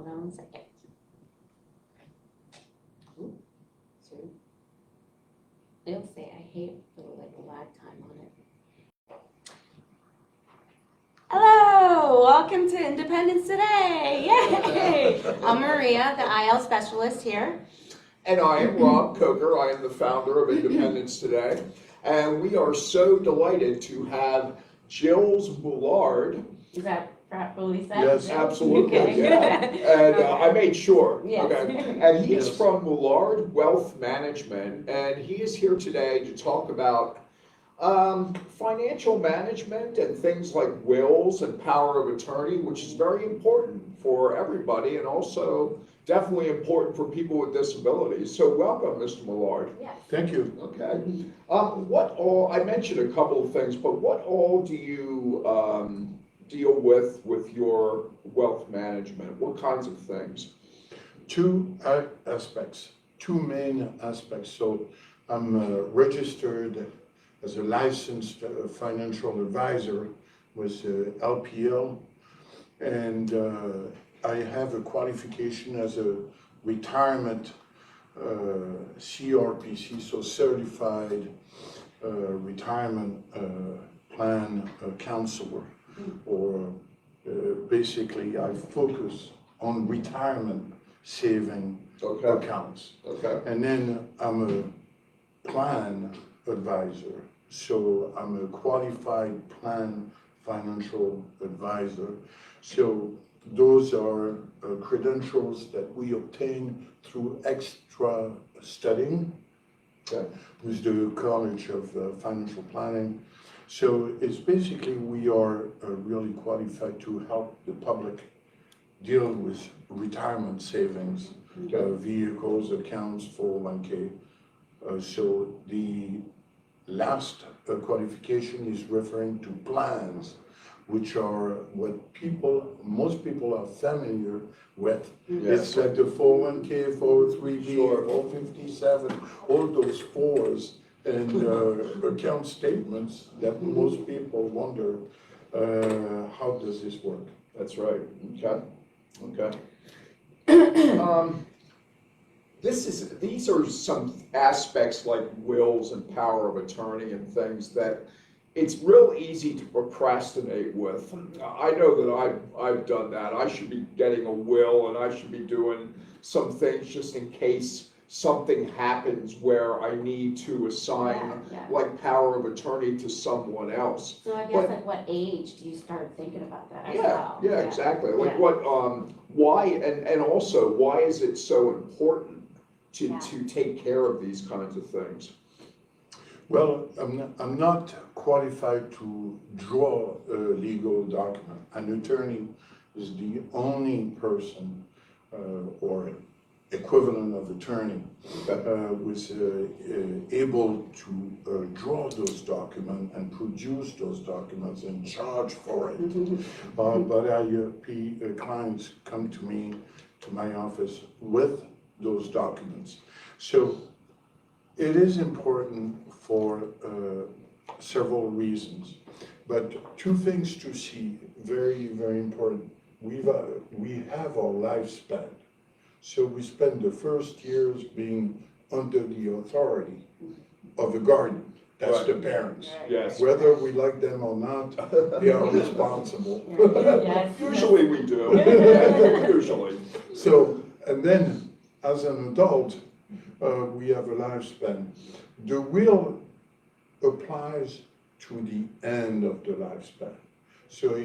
Hold on 1 second. Ooh, sorry. It'll say I hate like a lag time on it. Hello, welcome to Independence Today. Yay! I'm Maria, the IL specialist here. And I am Rob Coker. I am the founder of Independence Today. And we are so delighted to have Gilles.r.mulard. Is that what we said? Yes, absolutely. Okay. Yeah. And Okay. I made sure. Yes. Okay. And he is from Mulard Wealth Management, and he is here today to talk about financial management and things like wills and power of attorney, which is very important for everybody and also definitely important for people with disabilities. So welcome, Mr. Mulard. Yes. Thank you. Okay. What all, I mentioned a couple of things, but what all do you deal with your wealth management? What kinds of things? Two aspects, two main aspects. So I'm registered as a licensed financial advisor with LPL, and I have a qualification as a retirement CRPC, so certified retirement plan counselor, or basically I focus on retirement saving accounts. Okay. And then I'm a plan advisor, so I'm a qualified plan financial advisor. So those are credentials that we obtain through extra studying with the College of Financial Planning. So it's basically we are really qualified to help the public deal with retirement savings, vehicles, accounts, 401k. So the last qualification is referring to plans, which are what most people are familiar with. Yes. It's like the 401k, 403b, Sure. 457, all those fours and account statements that most people wonder, how does this work? That's right. Okay. Okay. These are some aspects like wills and power of attorney and things that it's real easy to procrastinate with. I know that I've done that. I should be getting a will and I should be doing some things just in case something happens where I need to assign like power of attorney to someone else. So I guess at what age do you start thinking about that as well? Yeah, exactly. Like why, and also why is it so important to take care of these kinds of things? Well, I'm not qualified to draw a legal document. An attorney is the only person or equivalent of attorney was able to draw those documents and produce those documents and charge for it. But clients come to me, to my office, with those documents. So it is important for several reasons, but two things to see, very, very important. We have our lifespan. So we spend the first years being under the authority of the guardian. That's the parents. Yes. Whether we like them or not, they are responsible. Yes. Usually we do. Usually. So, and then as an adult, we have a lifespan. The will applies to the end of the lifespan. So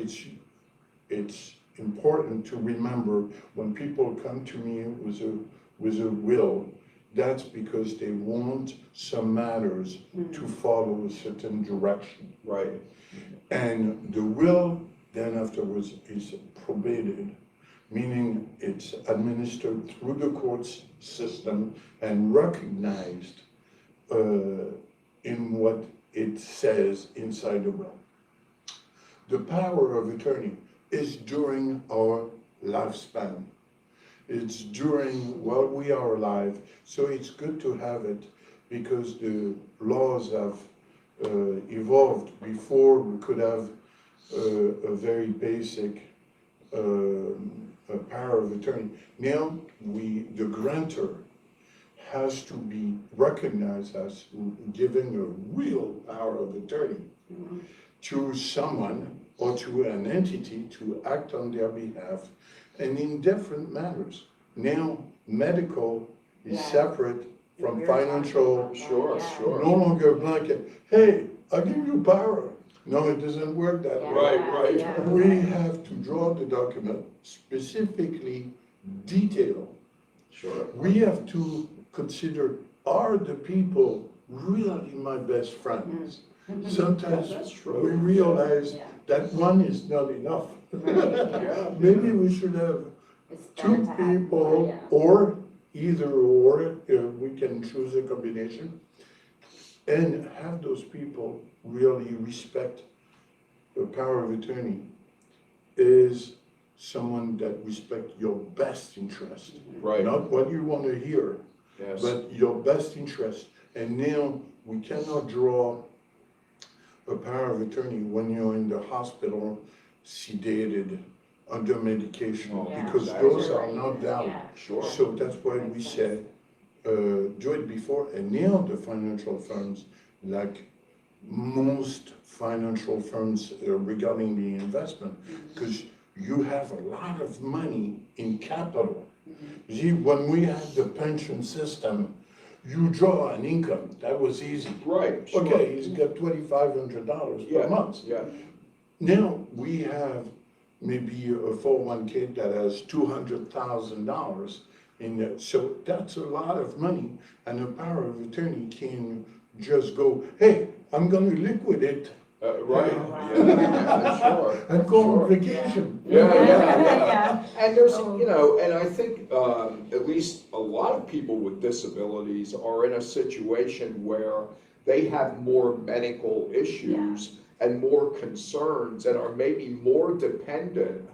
it's important to remember when people come to me with a will, that's because they want some matters to follow a certain direction. Right. And the will then afterwards is probated, meaning it's administered through the courts system and recognized in what it says inside the will. The power of attorney is during our lifespan. It's during while we are alive, so it's good to have it because the laws have evolved. Before we could have a very basic power of attorney. Now, the grantor has to be recognized as giving a real power of attorney to someone or to an entity to act on their behalf and in different matters. Now, medical is separate from financial, Sure, sure. no longer a blanket. Hey, I'll give you power. No, it doesn't work that way. Right. We have to draw the document specifically detailed. Sure. We have to consider, are the people really my best friends? Sometimes That's true. we realize that one is not enough. Yeah. Maybe we should have It's better two to have more, people, yeah. or either or, we can choose a combination, and have those people really respect the power of attorney is someone that respects your best interest. Right. Not what you want to hear, Yes. but your best interest. And now, we cannot draw a power of attorney when you're in the hospital, sedated, under medication, Oh, because exactly. those are not valid. Yeah. Sure. So that's why we said, do it before, and now the financial firms, like most financial firms regarding the investment, because you have a lot of money in capital. See, when we had the pension system, you draw an income, that was easy. Right, sure. Okay, he's got $2,500 Yeah, per month. yeah, Now, we have maybe a 401k that has $200,000 in it, so that's a lot of money, and a power of attorney can just go, hey, I'm gonna liquidate right, yeah, sure. and go Sure. on vacation. Yeah. And there's, and I think, at least a lot of people with disabilities are in a situation where they have more medical issues and more concerns and are maybe more dependent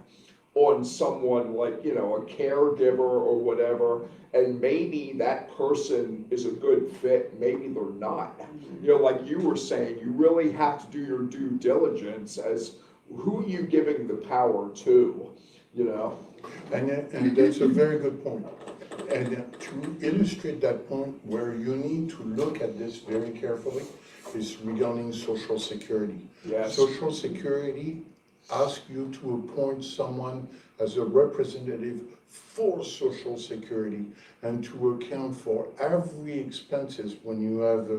on someone like, a caregiver or whatever, and maybe that person is a good fit, maybe they're not. Like you were saying, you really have to do your due diligence as who are you giving the power to, And that's a very good point. And to illustrate that point, where you need to look at this very carefully is regarding Social Security. Yes. Social Security asks you to appoint someone as a representative for Social Security and to account for every expenses when you have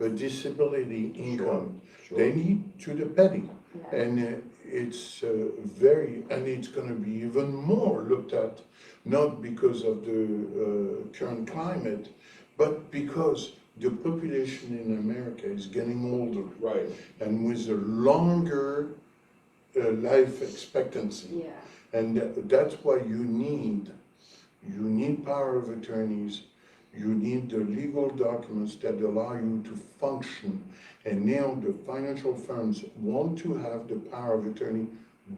a disability income. Sure. They need to the penny. And it's and it's going to be even more looked at, not because of the current climate, but because the population in America is getting older. Right. And with a longer life expectancy. Yeah. And that's why you need power of attorneys, you need the legal documents that allow you to function. And now the financial firms want to have the power of attorney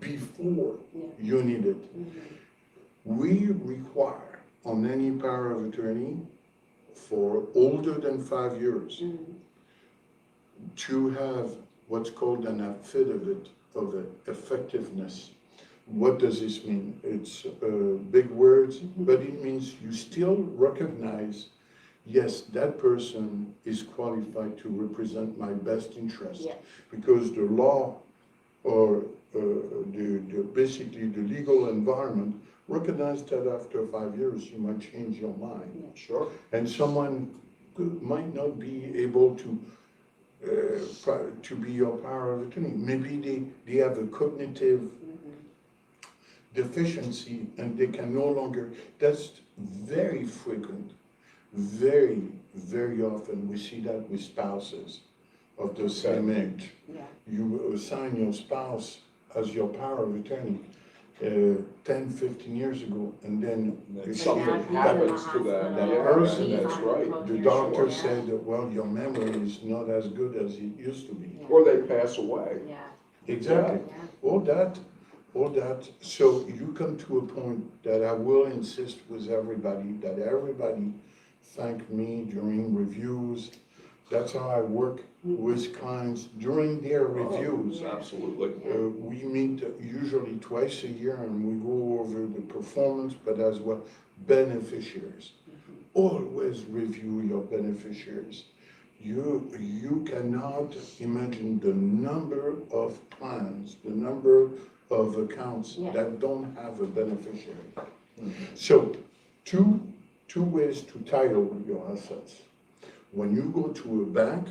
before you need it. We require on any power of attorney for older than 5 years to have what's called an affidavit of effectiveness. What does this mean? It's big words, but it means you still recognize, yes, that person is qualified to represent my best interest. Because the law or basically the legal environment recognize that after 5 years you might change your mind. Sure. And someone might not be able to be your power of attorney. Maybe they have a cognitive deficiency and they can no longer, that's very frequent, very, very often we see that with spouses of the same age. You assign your spouse as your power of attorney 10, 15 years ago, and then Something happens to them. that Yeah, person, that's right. the doctor said, well, your memory is not as good as it used to be. Or they pass away. Exactly. All that. So you come to a point that I will insist with everybody, that everybody thank me during reviews That's how I work with clients during their reviews. Oh, absolutely. We meet usually twice a year and we go over the performance, but as well beneficiaries. Always review your beneficiaries. You cannot imagine the number of plans, the number of accounts that don't have a beneficiary. So, two ways to title your assets. When you go to a bank,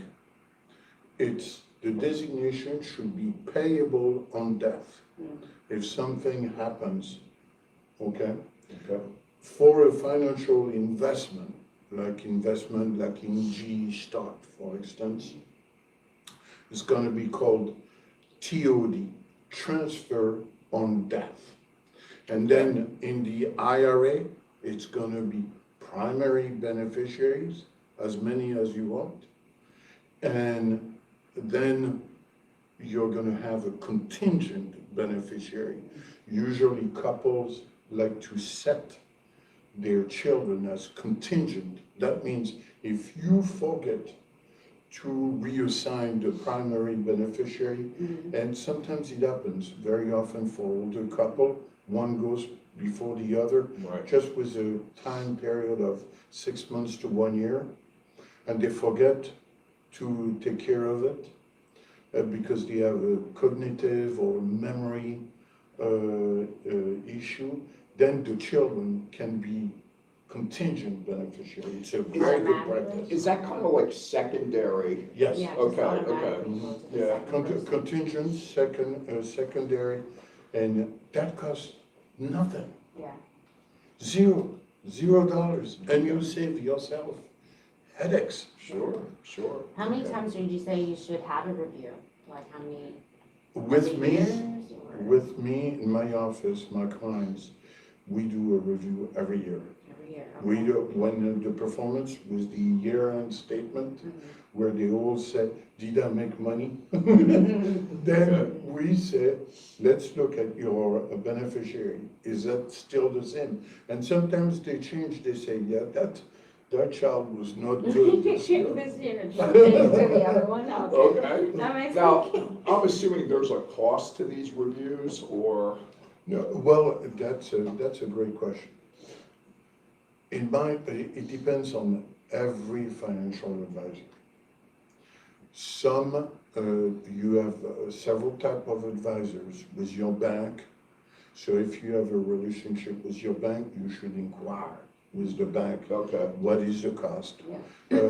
the designation should be payable on death. If something happens, okay? For a financial investment like in Gues stock, for instance, it's gonna be called TOD, transfer on death. And then in the IRA, it's gonna be primary beneficiaries, as many as you want. And then you're gonna have a contingent beneficiary. Usually couples like to set their children as contingent. That means if you forget to reassign the primary beneficiary, and sometimes it happens, very often for older couple, one goes before the other, just with a time period of 6 months to 1 year, and they forget to take care of it because they have a cognitive or memory issue, then the children can be contingent beneficiary. It's a very good practice. Is that kind of like secondary? Yes. Yeah, just Okay, automatically okay. go to the Yeah. second person. Contingent, secondary, and that costs nothing. Yeah. $0, and you save yourself headaches. Sure. How many times did you say you should have a review? Like how many? With every me, years, or with me in my office, my clients, we do a review every year. every year? We Okay. do, when the performance was the year-end statement, where they all said, did I make money? Then we said, let's look at your beneficiary. Is that still the same? And sometimes they change, they say, yeah, that child was not good this year. This year, change to the other one, okay. Okay. That makes Now, sense. I'm assuming there's a cost to these reviews, or? No, well, that's a great question. It depends on every financial advisor. Some, you have several type of advisors with your bank. So if you have a relationship with your bank, you should inquire with the bank. Okay. What is the cost? Yeah.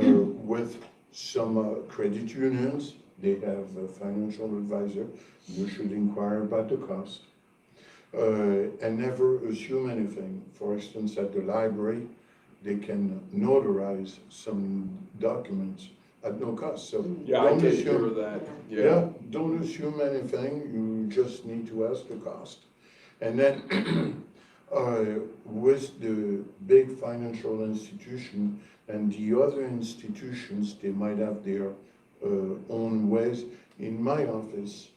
With some credit unions, they have a financial advisor. You should inquire about the cost. And never assume anything. For instance, at the library, they can notarize some documents at no cost. So Yeah, I don't did hear assume, that. yeah, don't assume anything. You just need to ask the cost. And then with the big financial institution and the other institutions, they might have their own ways. In my office,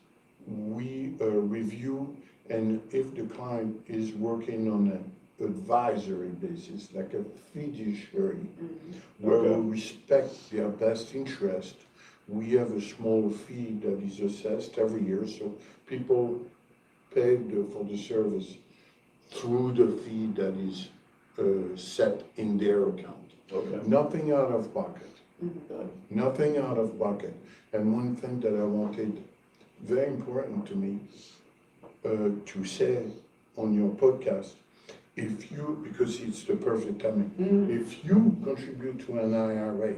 we review, and if the client is working on an advisory basis, like a fiduciary, where we respect their best interest, we have a small fee that is assessed every year, so people pay for the service through the fee that is set in their account. Okay. Nothing out of pocket. Nothing out of pocket. And one thing that I wanted, very important to me, to say on your podcast, if you, because it's the perfect timing, if you contribute to an IRA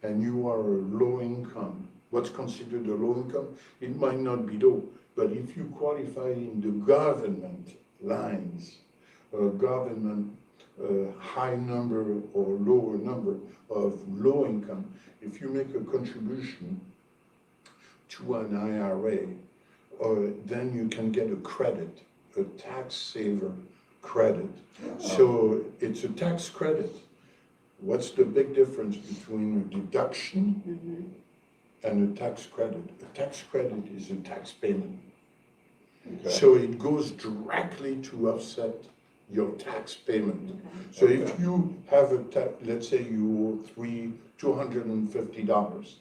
and you are a low income, what's considered a low income, it might not be low, but if you qualify in the government lines, government high number or lower number of low income, if you make a contribution to an IRA, then you can get a credit, a tax saver credit. So it's a tax credit. What's the big difference between a deduction and a tax credit? A tax credit is a tax payment. Okay. So it goes directly to offset your tax payment. So if you have let's say you owe $250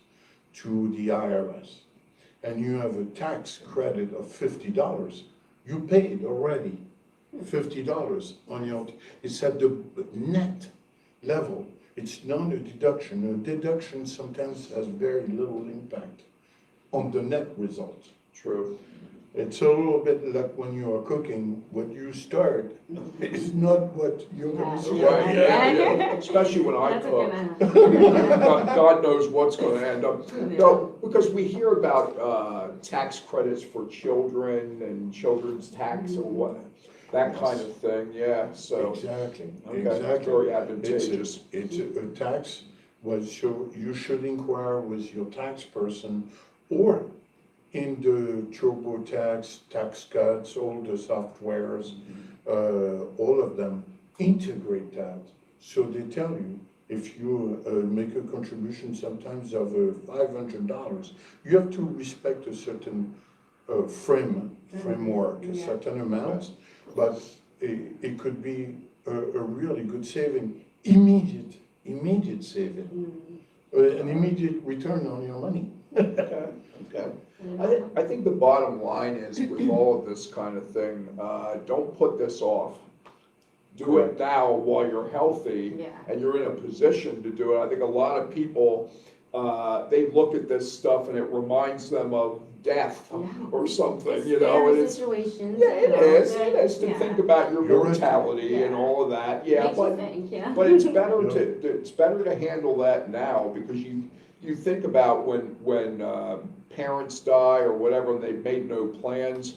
to the IRS, and you have a tax credit of $50, you paid already $50 on your, it's at the net level. It's not a deduction. A deduction sometimes has very little impact on the net result. True. It's a little bit like when you are cooking, what you start is not what you're going to see. Right, yeah. Especially when I cook. God knows what's gonna end up. No, because we hear about, tax credits for children and children's tax or what, that kind of thing, yeah, so. Exactly, Okay, that's exactly. very advantageous. It's a tax, so you should inquire with your tax person or in the TurboTax, tax cuts, all the softwares, all of them integrate that. So they tell you, if you make a contribution sometimes of $500, you have to respect a certain framework, a certain amount, but it could be a really good saving, immediate saving, an immediate return on your money. Okay. I think the bottom line is with all of this kind of thing, don't put this off. Do it now while you're healthy and you're in a position to do it. I think a lot of people, they look at this stuff and it reminds them of death or something, you know. And it's, situations. it is to think about your mortality and all of that, but it's better to handle that now, because you think about when parents die or whatever, and they've made no plans.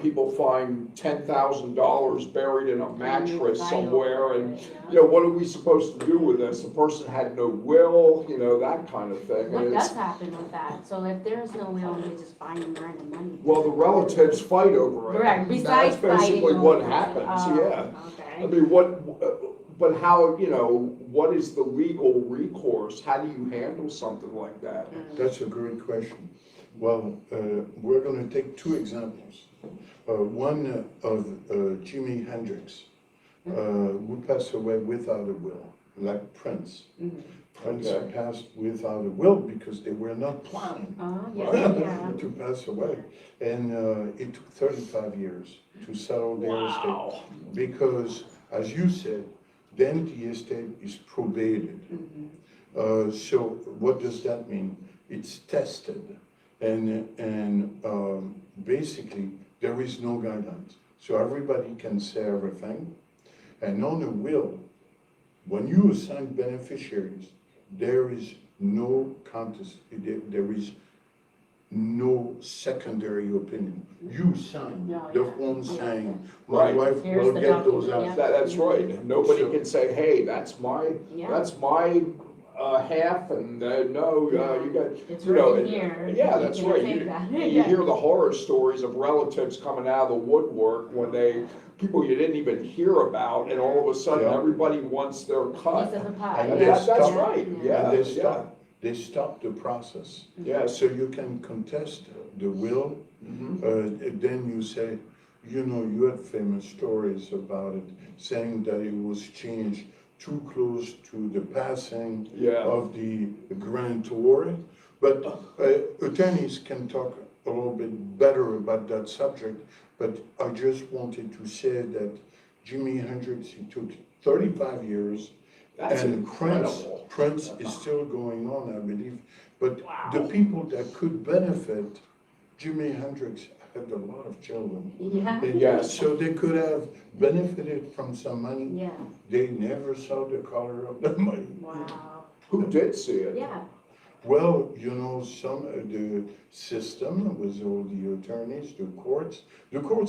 People find $10,000 buried in a mattress somewhere, and you know, what are we supposed to do with this? The person had no will, you know, that kind of thing. What does happen with that? So if there's no will, they just find and earn the money. Well, the relatives fight over it. Correct. Besides that's basically fighting what over it. happens. Okay. I mean, but how, you know, what is the legal recourse? How do you handle something like that? That's a great question. Well, we're going to take two examples. One of Jimi Hendrix, who passed away without a will, like Prince. Prince passed without a will because they were not planning to pass away. And it took 35 years to settle their estate. Because, as you said, then the estate is probated. So what does that mean? It's tested. And basically, there is no guidelines. So everybody can say everything. And on a will, when you assign beneficiaries, there is no contest, there is no secondary opinion. You sign, the form saying, my wife will get those out. That's right. Nobody can say, hey, that's my half, and no, you got, it's you know, here. that's right. You hear the horror stories of relatives coming out of the woodwork when people you didn't even hear about, and all of a sudden everybody wants their cut. And that's right. And they stop the process. Yeah. So you can contest the will. Then you say, you know, you had famous stories about it, saying that it was changed too close to the passing of the grantor. But attorneys can talk a little bit better about that subject. But I just wanted to say that Jimi Hendrix, it took 35 years. That's and incredible. Prince is still going on, I believe. But the people that could benefit, Jimi Hendrix had a lot of children. So they could have benefited from some money. They never saw the color of the money. Wow. Who did see it? Well, you know, the system with all the attorneys, the courts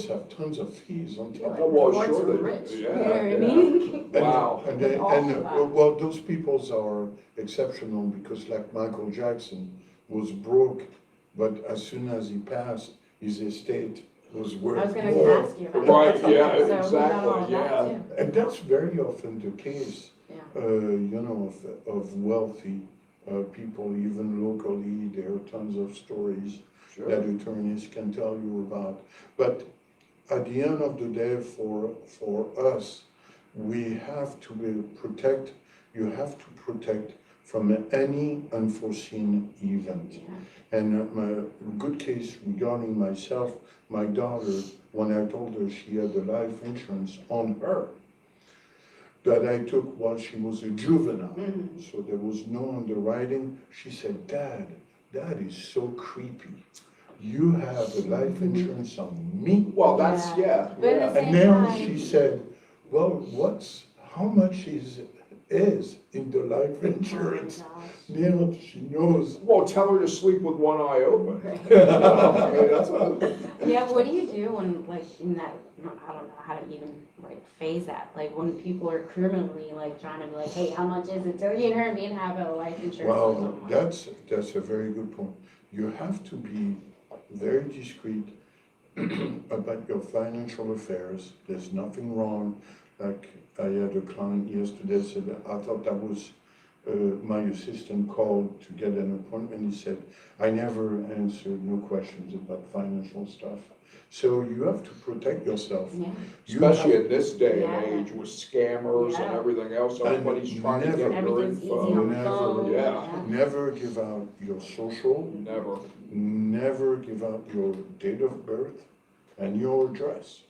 have tons of fees on top. Well, sure they rich. do. You know what I mean? Wow. Well, those peoples are exceptional because, like Michael Jackson was broke, but as soon as he passed, his estate was worth I was going more. to ask you about that. Exactly, And that's very often the case, you know, of wealthy people, even locally. There are tons of stories that attorneys can tell you about. But at the end of the day, for us, we have to you have to protect from any unforeseen event. Yeah. And a good case regarding myself, my daughter, when I told her she had the life insurance on her, that I took while she was a juvenile, so there was no underwriting, she said, Dad, that is so creepy. You have the life insurance on me? Well, that's, yeah, But at the yeah. And same then time- she said, well, how much is in the life insurance? You know, she knows. Well, tell her to sleep with one eye open. I mean, that's what, Yeah, what do you do when, like, in that, I don't know how to even, like, phase that, like, when people are criminally, like, trying to be like, hey, how much is it, so you know what I mean, have a life insurance. Well, that's a very good point. You have to be very discreet about your financial affairs. There's nothing wrong. Like I had a client yesterday said, I thought that was my assistant called to get an appointment. He said, I never answered no questions about financial stuff. So you have to protect yourself. Yeah. especially in this day Yeah. and age with scammers and Yeah. everything else, everybody's trying to get your Everything's easy info. on the Never, phone. yeah. Never give out your social, Never. never give out your date of birth and your address.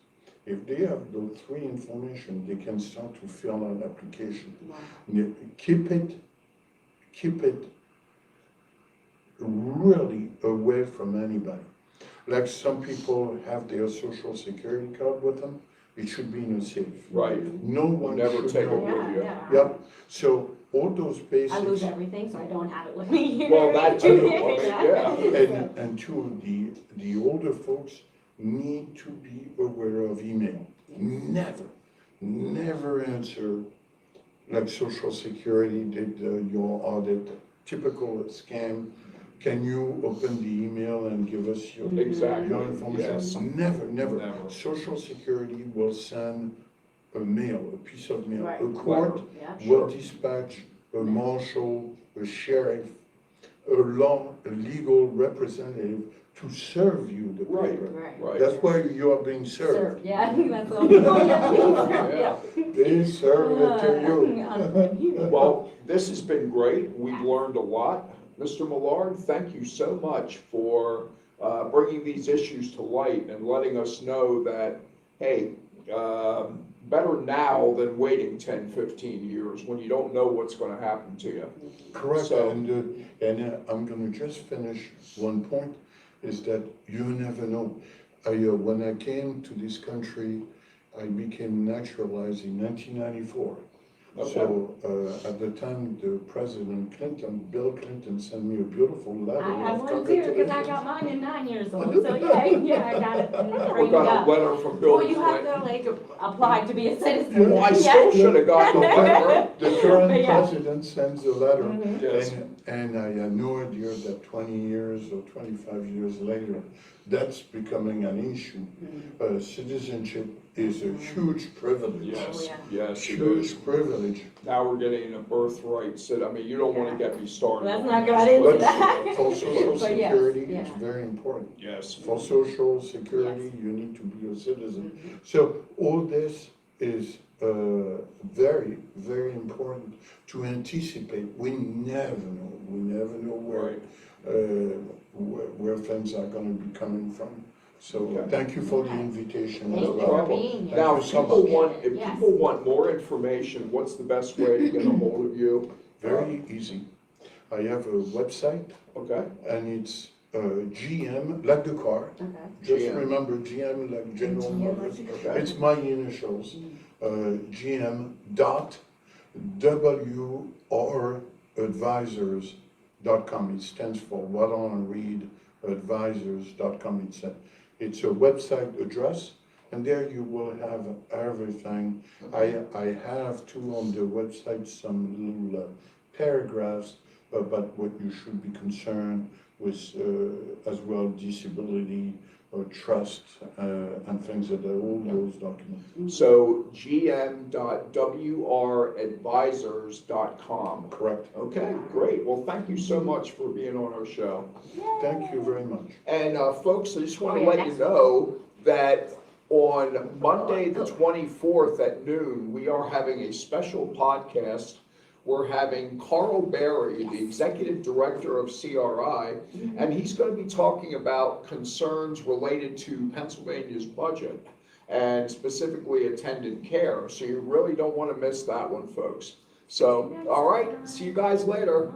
If they have those three information, they can start to fill out application. Wow. Keep it really away from anybody. Like some people have their social security card with them, it should be in a safe. Right. No one Never should take it know. with you. Yeah. Yep, so all those I lose basics, everything, so I don't have it with me here. Well, that too, I mean, yeah. and two, the older folks need to be aware of email. Never answer, like Social Security did your audit, typical scam. Can you open the email and give us your Exactly, your information? yes. Never. Never. Social Security will send a mail, a piece of mail. Right. A court Yeah. will dispatch a marshal, a sheriff, a legal representative to serve you the Right. paper. Right. Right. That's why you are being served. Served, yeah, that's what I'm going Yeah. They serve it to you. Well, this has been great. We've learned a lot. Mr. Millard, thank you so much for bringing these issues to light and letting us know that, hey, better now than waiting 10, 15 years when you don't know what's going to happen to you. Correct, So- and I'm gonna just finish one point, is that you never know. When I came to this country, I became naturalized in 1994. Okay. So, at the time, the President Clinton, Bill Clinton, sent me a beautiful letter. I have of one too, because I congratulations. got mine at 9 years old, so yeah, I got it We framed got up. a letter from Bill Well, you have Clinton. to like apply to be a citizen. Well, I still Yeah. should have gotten a letter. The current Yeah. president sends a letter, Mhm. Yes. and I had no idea that 20 years or 25 years later, that's becoming an issue. Citizenship is a huge privilege. Yes, yeah. yes, it is. Huge privilege. Now we're getting a birthright. I mean, you don't want to get me started. Let's on not this, get into but- that. For social But yes, security, yeah. it's very important. Yes. For social security, you need to be a citizen. So all this is very, very important to anticipate. We never know Right. where things are gonna be coming from. So Okay. thank you for the invitation as Thank you well. for problem. being here. Now, Thank if you so people much. want, Yes. people want more information, what's the best way to get a hold of you? Very easy. I have a website Okay, and it's GM, like the car. Okay. Just GM. remember GM like General GM. Motors. okay. It's my initials, GM.WRadvisors.com. It stands for What I Want to Read Advisors.com. It's a website address, and there you will have everything. I have too on the website some little paragraphs about what you should be concerned with, as well, disability or trust, and things like that, all those documents. So gm.wradvisors.com. Correct. Okay, great. Well, thank you so much for being on our show. Thank you very much. And folks, I just want Oh, to yeah, let you next know that on Monday, the 24th at noon, we are having a special podcast. We're having Carl Berry, the Executive Director of CRI, and he's going to be talking about concerns related to Pennsylvania's budget and specifically attendant care. So you really don't want to miss that one, folks. So, all right, see you guys later.